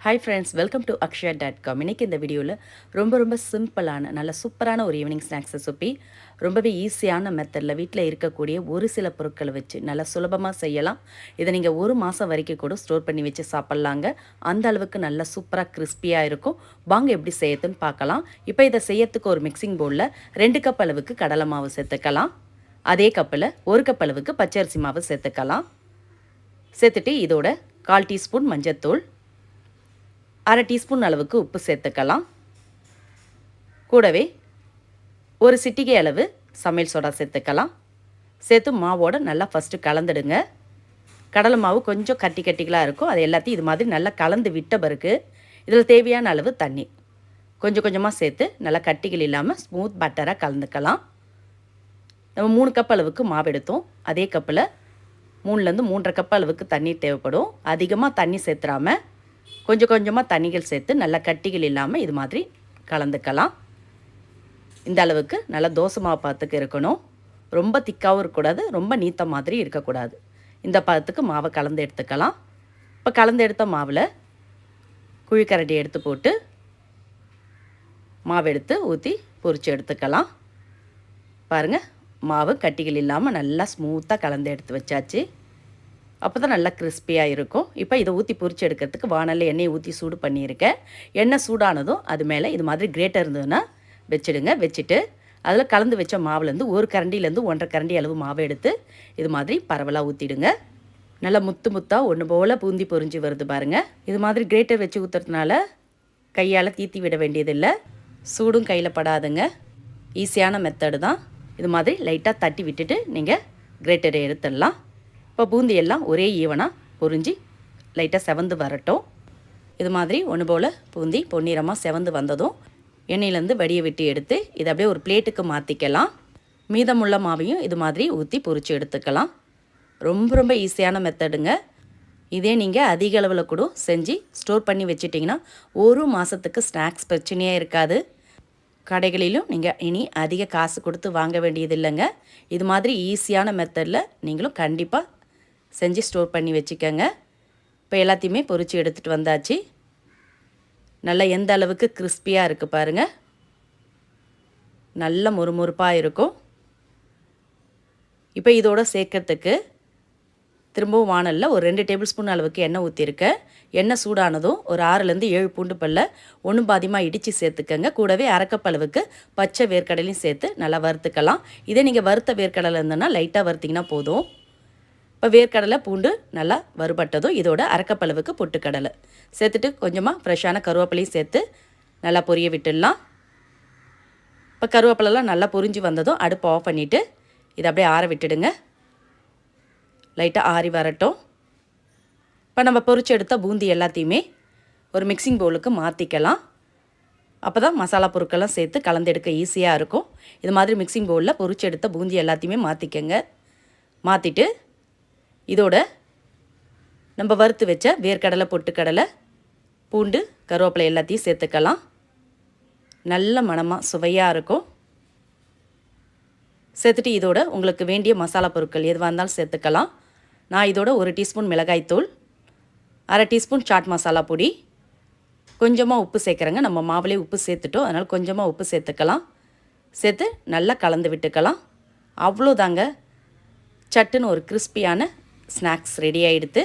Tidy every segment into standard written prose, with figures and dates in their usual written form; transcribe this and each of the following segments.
Hi friends, welcome to akshaya.com. இன்றைக்கி இந்த வீடியோவில் ரொம்ப சிம்பிளான நல்ல சூப்பரான ஒரு ஈவினிங் ஸ்நாக்ஸ் ரெசிபி ரொம்பவே ஈஸியான மெத்தடில் வீட்டில் இருக்கக்கூடிய ஒரு சில பொருட்களை வச்சு நல்லா சுலபமாக செய்யலாம். இதை நீங்கள் ஒரு மாதம் வரைக்கும் கூட ஸ்டோர் பண்ணி வச்சு சாப்பிட்லாங்க. அந்த அளவுக்கு நல்லா சூப்பராக கிறிஸ்பியாக இருக்கும். வாங்க எப்படி செய்யறதுன்னு பார்க்கலாம். இப்போ இதை செய்யறதுக்கு ஒரு மிக்சிங் பவுலில் 2 கப் அளவுக்கு கடலை மாவு சேர்த்துக்கலாம். அதே கப்பில் 1 கப் அளவுக்கு பச்சரிசி மாவு சேர்த்துக்கலாம். சேர்த்துட்டு இதோட 1/4 டீஸ்பூன் மஞ்சத்தூள், 1/2 டீஸ்பூன் அளவுக்கு உப்பு சேர்த்துக்கலாம். கூடவே ஒரு சிட்டிகை அளவு சமையல் சோடா சேர்த்துக்கலாம். சேர்த்து மாவோட நல்லா ஃபஸ்ட்டு கலந்துடுங்க. கடலை மாவு கொஞ்சம் கட்டிகளாக இருக்கும். அது எல்லாத்தையும் இது மாதிரி நல்லா கலந்து விட்ட பிறகு இதில் தேவையான அளவு தண்ணி கொஞ்சம் கொஞ்சமாக சேர்த்து நல்லா கட்டிகள் இல்லாமல் ஸ்மூத் பட்டராக கலந்துக்கலாம். நம்ம 3 கப் அளவுக்கு மாவு எடுத்தோம். அதே கப்பில் 3லேருந்து 3.5 கப் அளவுக்கு தண்ணீர் தேவைப்படும். அதிகமாக தண்ணி சேர்த்துறாமல் கொஞ்சம் கொஞ்சமாக தண்ணிகள் சேர்த்து நல்லா கட்டிகள் இல்லாமல் இது மாதிரி கலந்துக்கலாம். இந்த அளவுக்கு நல்லா தோசை மாவு பாத்துக்கு இருக்கணும். ரொம்ப திக்காகவும் இருக்கக்கூடாது, ரொம்ப நீத்த மாதிரி இருக்கக்கூடாது. இந்த பதத்துக்கு மாவை கலந்து எடுத்துக்கலாம். இப்போ கலந்து எடுத்த மாவில் குழிக்கரண்டி எடுத்து போட்டு மாவு எடுத்து ஊற்றி பொரித்து எடுத்துக்கலாம். பாருங்கள், மாவு கட்டிகள் இல்லாமல் நல்லா ஸ்மூத்தாக கலந்து எடுத்து வச்சாச்சு. அப்போ தான் நல்லா கிறிஸ்பியாக இருக்கும். இப்போ இதை ஊற்றி பொரிச்சு எடுக்கிறதுக்கு வானலில் எண்ணெயை ஊற்றி சூடு பண்ணியிருக்கேன். எண்ணெய் சூடானதும் அது மேலே இது மாதிரி கிரேட்டர் இருந்ததுன்னா வச்சுடுங்க. வச்சுட்டு அதில் கலந்து வச்ச மாவுலேருந்து 1 கரண்டிலேருந்து 1.5 கரண்டி அளவு மாவை எடுத்து இது மாதிரி பரவலாக ஊற்றிடுங்க. நல்லா முத்தாக ஒன்று போல் பூந்தி பொரிஞ்சு வருது பாருங்கள். இது மாதிரி கிரேட்டர் வச்சு ஊற்றுறதுனால கையால் தீத்தி விட வேண்டியதில்லை. சூடும் கையில் படாதுங்க. ஈஸியான மெத்தடு தான். இது மாதிரி லைட்டாக தட்டி விட்டுட்டு நீங்கள் கிரேட்டரை எடுத்துடலாம். இப்போ பூந்தி எல்லாம் ஒரே ஈவனாக பொரிஞ்சு லைட்டாக செவந்து வரட்டும். இது மாதிரி ஒன்று போல் பூந்தி பொன்னிறமாக செவந்து வந்ததும் எண்ணெயிலேருந்து வடியை விட்டு எடுத்து இதை அப்படியே ஒரு பிளேட்டுக்கு மாற்றிக்கலாம். மீதமுள்ள மாவையும் இது மாதிரி ஊற்றி பொரித்து எடுத்துக்கலாம். ரொம்ப ஈஸியான மெத்தடுங்க. இதே நீங்கள் அதிக அளவில் கூட செஞ்சு ஸ்டோர் பண்ணி வச்சிட்டிங்கன்னா ஒரு மாதத்துக்கு ஸ்நாக்ஸ் பிரச்சனையே இருக்காது. கடைகளிலும் நீங்கள் இனி அதிக காசு கொடுத்து வாங்க வேண்டியது இல்லைங்க. இது மாதிரி ஈஸியான மெத்தடில் நீங்களும் கண்டிப்பாக செஞ்சு ஸ்டோர் பண்ணி வச்சுக்கோங்க. இப்போ எல்லாத்தையுமே பொரித்து எடுத்துகிட்டு வந்தாச்சு. நல்லா எந்த அளவுக்கு கிறிஸ்பியாக இருக்குது பாருங்கள். நல்ல மொறுமொறுப்பாக இருக்கும். இப்போ இதோட சேர்க்கறதுக்கு திரும்பவும் வானலில் ஒரு 2 டேபிள் ஸ்பூன் அளவுக்கு எண்ணெய் ஊற்றிருக்கேன். எண்ணெய் சூடானதும் ஒரு 6லேருந்து 7 பூண்டு பல்லை ஒன்றும் பாதியமாக இடித்து சேர்த்துக்கங்க. கூடவே 1/2 கப் அளவுக்கு பச்சை வேர்க்கடலையும் சேர்த்து நல்லா வறுத்துக்கலாம். இதே நீங்கள் வறுத்த வேர்க்கடலை இருந்ததுன்னா லைட்டாக வறுத்திங்கன்னா போதும். இப்போ வேர்க்கடலை பூண்டு நல்லா வறுபட்டதும் இதோட 1/2 கப் அளவுக்கு பொட்டுக்கடலை சேர்த்துட்டு கொஞ்சமாக ஃப்ரெஷ்ஷான கருவேப்பிலையும் சேர்த்து நல்லா பொரிய விட்டுடலாம். இப்போ கருவேப்பிலெல்லாம் நல்லா பொரிஞ்சு வந்ததும் அடுப்பு ஆஃப் பண்ணிவிட்டு இதை அப்படியே ஆற விட்டுடுங்க. லைட்டாக ஆறி வரட்டும். இப்போ நம்ம பொரிச்சு எடுத்த பூந்தி எல்லாத்தையுமே ஒரு மிக்சிங் பவுலுக்கு மாற்றிக்கலாம். அப்போ தான் மசாலா பொருட்கள்லாம் சேர்த்து கலந்தெடுக்க ஈஸியாக இருக்கும். இது மாதிரி மிக்சிங் பவுலில் பொரிச்சு எடுத்த பூந்தி எல்லாத்தையுமே மாற்றிக்கங்க. மாற்றிட்டு இதோட நம்ம வறுத்து வச்ச வேர்க்கடலை, பொட்டுக்கடலை, பூண்டு, கருவேப்பிலை எல்லாத்தையும் சேர்த்துக்கலாம். நல்ல மணமாக சுவையாக இருக்கும். சேர்த்துட்டு இதோட உங்களுக்கு வேண்டிய மசாலா பொருட்கள் எதுவாக இருந்தாலும் சேர்த்துக்கலாம். நான் இதோட 1 டீஸ்பூன் மிளகாய்த்தூள், 1/2 டீஸ்பூன் சாட் மசாலா பொடி, கொஞ்சமாக உப்பு சேர்க்குறேங்க. நம்ம மாவுலேயே உப்பு சேர்த்துட்டோம், அதனால் கொஞ்சமாக உப்பு சேர்த்துக்கலாம். சேர்த்து நல்லா கலந்து விட்டுக்கலாம். அவ்வளோதாங்க, சட்டுன்னு ஒரு கிறிஸ்பியான ஸ்நாக்ஸ் ரெடி ஆகிடுது.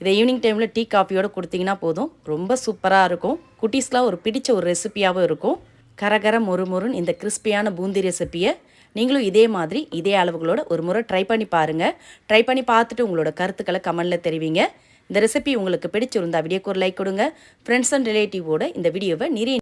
இதை ஈவினிங் டைமில் டீ காஃபியோடு கொடுத்தீங்கன்னா போதும், ரொம்ப சூப்பராக இருக்கும். குட்டீஸ்லாம் ஒரு பிடிச்ச ஒரு ரெசிப்பியாகவும் இருக்கும். கரகர மொறுன்னு இந்த கிறிஸ்பியான பூந்தி ரெசிப்பியை நீங்களும் இதே மாதிரி இதே அளவுகளோட ஒரு முறை ட்ரை பண்ணி பாருங்கள். ட்ரை பண்ணி பார்த்துட்டு உங்களோட கருத்துக்களை கமெண்டில் தெரிவிங்க. இந்த ரெசிபி உங்களுக்கு பிடிச்சிருந்தா வீடியோக்கு ஒரு லைக் கொடுங்க. ஃப்ரெண்ட்ஸ் அண்ட் ரிலேட்டிவோட இந்த வீடியோவை நிறைய